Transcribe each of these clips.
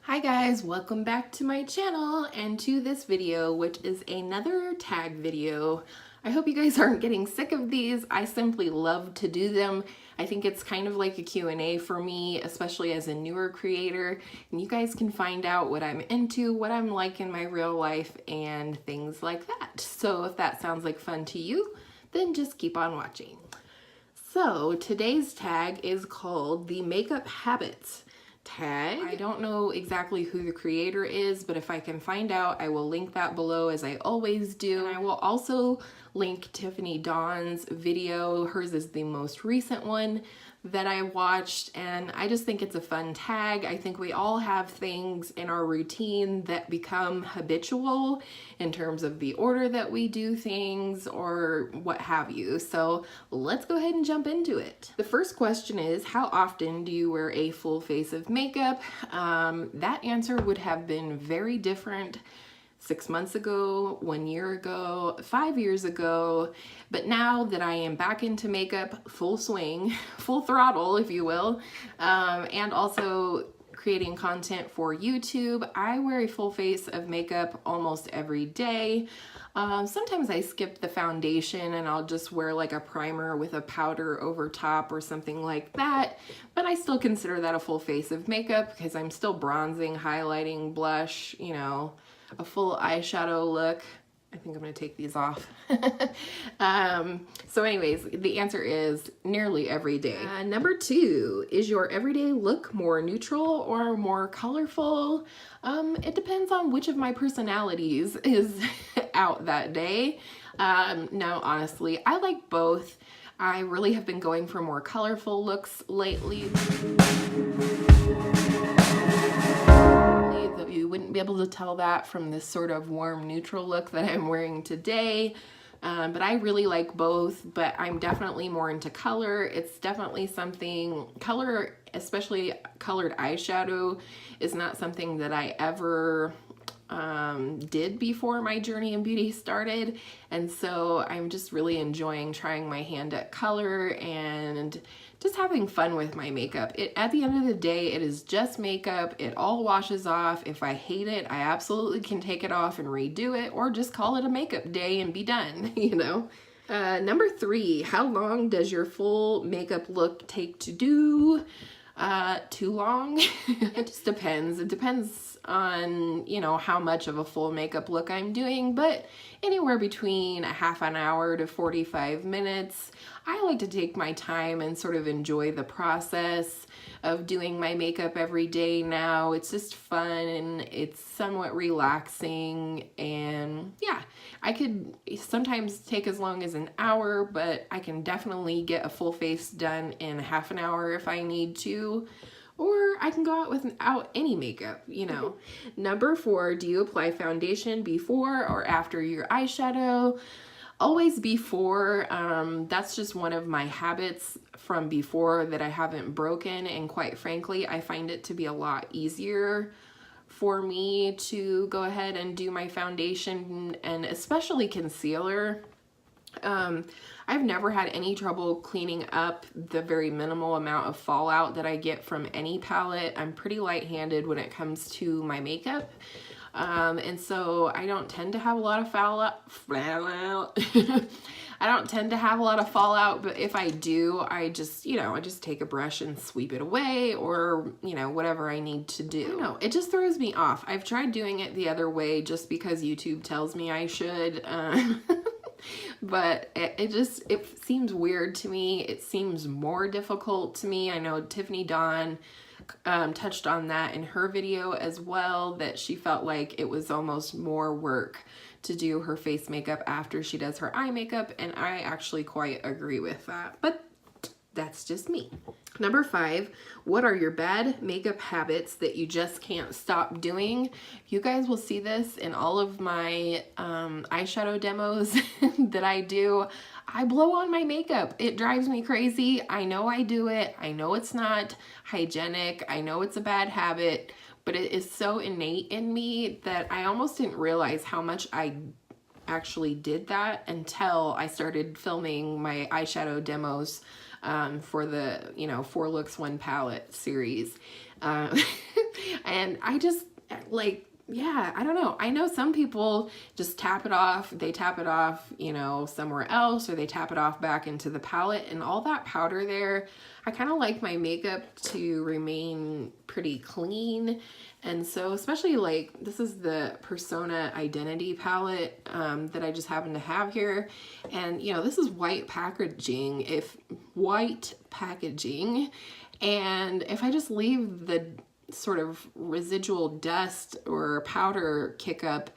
Hi guys, welcome back to my channel and to this video, which is another tag video. I hope you guys aren't getting sick of these. I simply love to do them. I think it's kind of like a Q&A for me, especially as a newer creator, and you guys can find out what I'm into, what I'm like in my real life, and things like that. So if that sounds like fun to you, then just keep on watching. So today's tag is called the Makeup Habits tag. I don't know exactly who the creator is, but if I can find out, I will link that below as I always do. And I will also link Tiffany Dawn's video. Hers is the most recent one that I watched, and I just think it's a fun tag. I think we all have things in our routine that become habitual in terms of the order that we do things or what have you. So let's go ahead and jump into it. The first question is, how often do you wear a full face of makeup? That answer would have been very different 6 months ago, 1 year ago, 5 years ago, but now that I am back into makeup, full swing, full throttle, if you will, and also creating content for YouTube, I wear a full face of makeup almost every day. Sometimes I skip the foundation and I'll just wear like a primer with a powder over top or something like that, but I still consider that a full face of makeup because I'm still bronzing, highlighting, blush, you know, a full eyeshadow look. I think I'm gonna take these off. So anyways, the answer is nearly every day. Number 2, is your everyday look more neutral or more colorful? It depends on which of my personalities is out that day. No, honestly, I like both. I really have been going for more colorful looks lately. You wouldn't be able to tell that from this sort of warm neutral look that I'm wearing today, but I really like both, but I'm definitely more into color. It's definitely something, color, especially colored eyeshadow, is not something that I ever did before my journey in beauty started, and so I'm just really enjoying trying my hand at color and just having fun with my makeup. At the end of the day, it is just makeup. It all washes off. If I hate it, I absolutely can take it off and redo it, or just call it a makeup day and be done, you know? Number 3, how long does your full makeup look take to do? Too long? It just depends. It depends on, you know, how much of a full makeup look I'm doing, but anywhere between a half an hour to 45 minutes. I like to take my time and sort of enjoy the process of doing my makeup every day now. It's just fun and it's somewhat relaxing, and yeah, I could sometimes take as long as an hour, but I can definitely get a full face done in half an hour if I need to. Or I can go out without any makeup, you know. Number 4, do you apply foundation before or after your eyeshadow? Always before. That's just one of my habits from before that I haven't broken, and quite frankly, I find it to be a lot easier for me to go ahead and do my foundation, and especially concealer. I've never had any trouble cleaning up the very minimal amount of fallout that I get from any palette. I'm pretty light-handed when it comes to my makeup. And so I don't tend to have a lot of fallout. I don't tend to have a lot of fallout, but if I do, I just, you know, I just take a brush and sweep it away, or, you know, whatever I need to do. I don't know, it just throws me off. I've tried doing it the other way just because YouTube tells me I should. But it seems weird to me. It seems more difficult to me. I know Tiffany Dawn touched on that in her video as well, that she felt like it was almost more work to do her face makeup after she does her eye makeup, and I actually quite agree with that, but that's just me. Number 5, what are your bad makeup habits that you just can't stop doing? You guys will see this in all of my eyeshadow demos that I do. I blow on my makeup. It drives me crazy. I know I do it. I know it's not hygienic. I know it's a bad habit, but it is so innate in me that I almost didn't realize how much I actually did that until I started filming my eyeshadow demos for the, you know, 4 looks 1 palette series. Uh, and I just like, yeah, I don't know. I know some people just tap it off. They tap it off, you know, somewhere else, or they tap it off back into the palette, and all that powder there. I kind of like my makeup to remain pretty clean. And so especially like, this is the Persona Identity palette that I just happen to have here. And, you know, this is white packaging, and if I just leave the sort of residual dust or powder kick up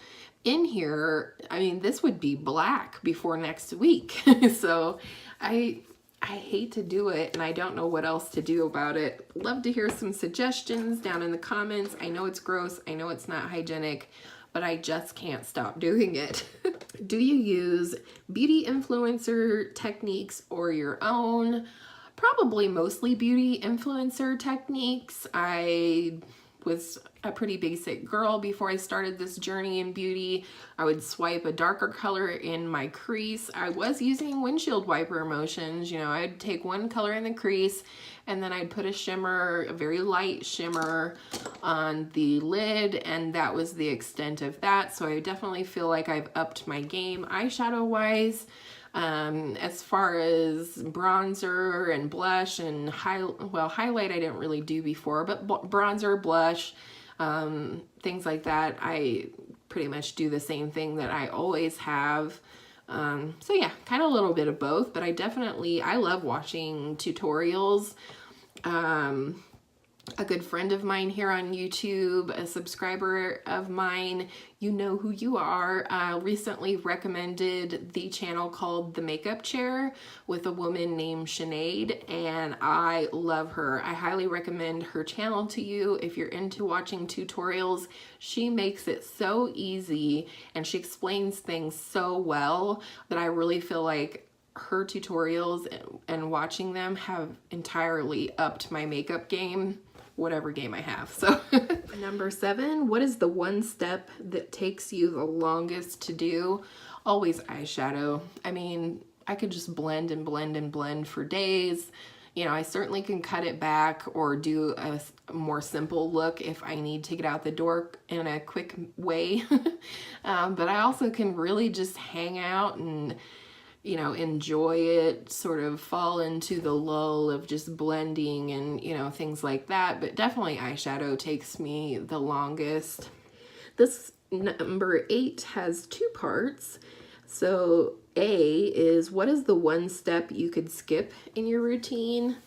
in here, I mean, this would be black before next week. So I hate to do it, and I don't know what else to do about it. Love to hear some suggestions down in the comments. I know it's gross, I know it's not hygienic, but I just can't stop doing it. Do you use beauty influencer techniques or your own? Probably mostly beauty influencer techniques. I was a pretty basic girl before I started this journey in beauty. I would swipe a darker color in my crease. I was using windshield wiper motions. You know, I'd take one color in the crease and then I'd put a shimmer, a very light shimmer on the lid, and that was the extent of that. So I definitely feel like I've upped my game eyeshadow wise. As far as bronzer and blush and highlight I didn't really do before, but bronzer, blush, things like that, I pretty much do the same thing that I always have. So yeah, kind of a little bit of both, but I love watching tutorials. A good friend of mine here on YouTube, a subscriber of mine, you know who you are, recently recommended the channel called The Makeup Chair with a woman named Sinead, and I love her. I highly recommend her channel to you if you're into watching tutorials. She makes it so easy and she explains things so well that I really feel like her tutorials and watching them have entirely upped my makeup game, whatever game I have. So number 7, what is the one step that takes you the longest to do? Always eyeshadow. I mean, I could just blend and blend and blend for days. You know, I certainly can cut it back or do a more simple look if I need to get out the door in a quick way. But I also can really just hang out and, you know, enjoy it, sort of fall into the lull of just blending and, you know, things like that. But definitely eyeshadow takes me the longest. This number 8 has 2 parts. So A is, what is the one step you could skip in your routine?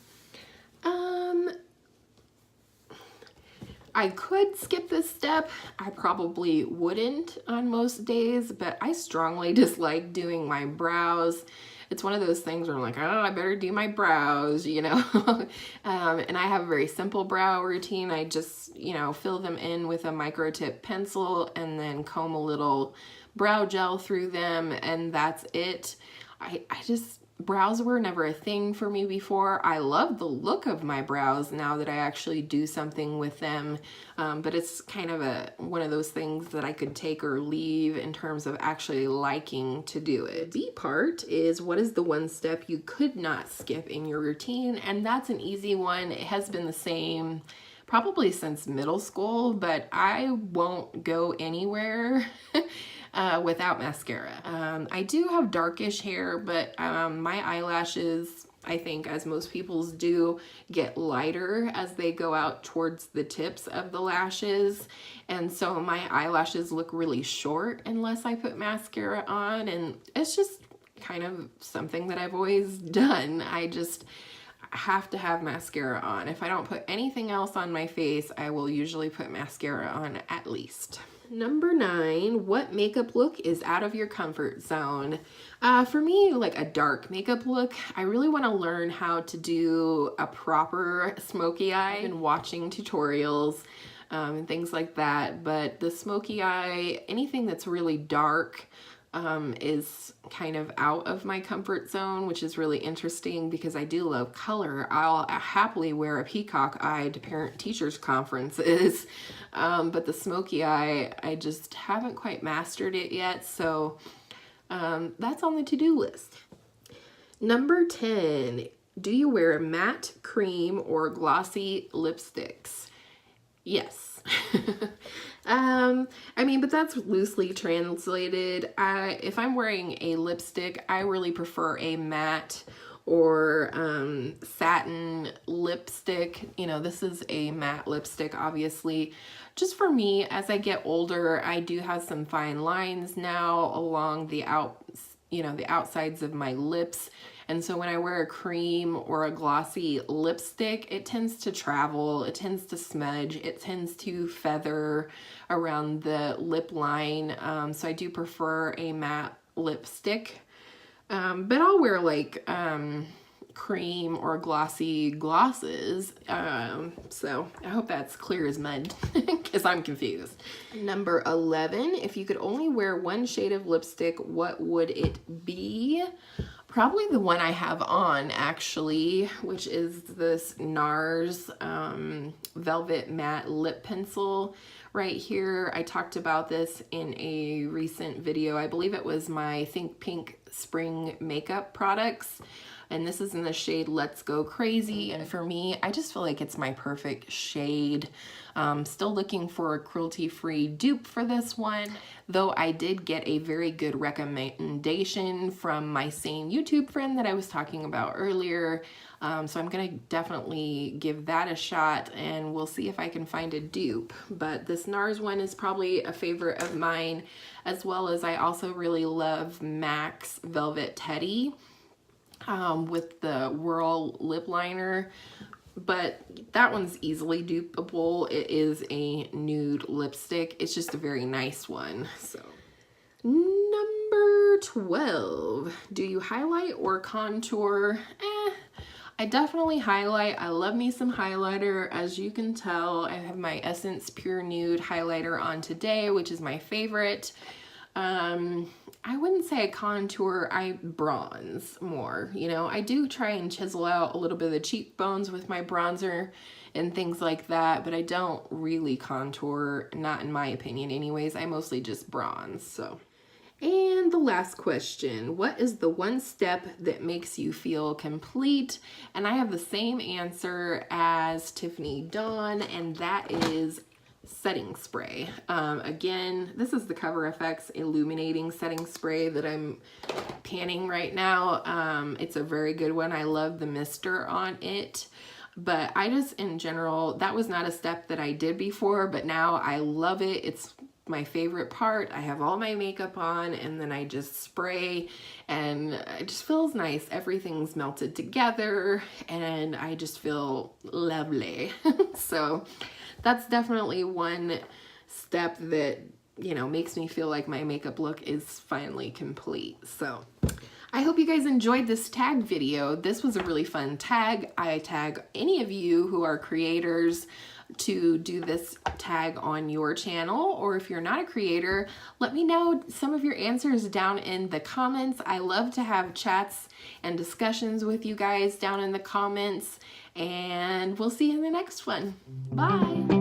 I could skip this step. I probably wouldn't on most days, but I strongly dislike doing my brows. It's one of those things where I'm like, oh, I better do my brows, you know. And I have a very simple brow routine. I just, you know, fill them in with a micro tip pencil and then comb a little brow gel through them, and that's it. Brows were never a thing for me before. I love the look of my brows now that I actually do something with them, but it's kind of one of those things that I could take or leave in terms of actually liking to do it. The B part is, what is the one step you could not skip in your routine? And that's an easy one. It has been the same probably since middle school, but I won't go anywhere without mascara. I do have darkish hair, but my eyelashes, I think, as most people's do, get lighter as they go out towards the tips of the lashes. And so my eyelashes look really short unless I put mascara on, and it's just kind of something that I've always done. I just have to have mascara on. If I don't put anything else on my face, I will usually put mascara on at least. Number 9, what makeup look is out of your comfort zone? For me, like a dark makeup look, I really want to learn how to do a proper smoky eye. I've been watching tutorials and things like that, but the smoky eye, anything that's really dark, is kind of out of my comfort zone, which is really interesting because I do love color. I'll happily wear a peacock eye to parent-teachers conferences, but the smoky eye, I just haven't quite mastered it yet, so that's on the to-do list. Number 10, do you wear matte, cream, or glossy lipsticks? Yes. I mean, but that's loosely translated. If I'm wearing a lipstick, I really prefer a matte or satin lipstick. You know, this is a matte lipstick, obviously. Just for me, as I get older, I do have some fine lines now along the the outsides of my lips. And so when I wear a cream or a glossy lipstick, it tends to travel, it tends to smudge, it tends to feather around the lip line. So I do prefer a matte lipstick. But I'll wear like cream or glossy glosses. So I hope that's clear as mud because I'm confused. Number 11, if you could only wear one shade of lipstick, what would it be? Probably the one I have on, actually, which is this NARS Velvet Matte Lip Pencil right here. I talked about this in a recent video. I believe it was my Think Pink Spring Makeup products. And this is in the shade Let's Go Crazy. And for me, I just feel like it's my perfect shade. Still looking for a cruelty-free dupe for this one, though I did get a very good recommendation from my same YouTube friend that I was talking about earlier. So I'm gonna definitely give that a shot and we'll see if I can find a dupe. But this NARS one is probably a favorite of mine, as well as I also really love MAC's Velvet Teddy. With the Whirl lip liner, but that one's easily dupeable. It is a nude lipstick. It's just a very nice one. So number 12, do you highlight or contour? I definitely highlight. I love me some highlighter. As you can tell, I have my Essence Pure Nude highlighter on today, which is my favorite. I wouldn't say I contour, I bronze more. You know, I do try and chisel out a little bit of the cheekbones with my bronzer and things like that, but I don't really contour, not in my opinion anyways. I mostly just bronze, so. And the last question, what is the one step that makes you feel complete? And I have the same answer as Tiffany Dawn, and that is setting spray. Again, this is the Cover FX Illuminating Setting Spray that I'm panning right now. It's a very good one. I love the mister on it, but I just, in general, that was not a step that I did before, but now I love it. It's my favorite part. I have all my makeup on and then I just spray and it just feels nice. Everything's melted together and I just feel lovely. So that's definitely one step that, you know, makes me feel like my makeup look is finally complete. So I hope you guys enjoyed this tag video. This was a really fun tag. I tag any of you who are creators to do this tag on your channel, or if you're not a creator, let me know some of your answers down in the comments. I love to have chats and discussions with you guys down in the comments, and we'll see you in the next one. Bye.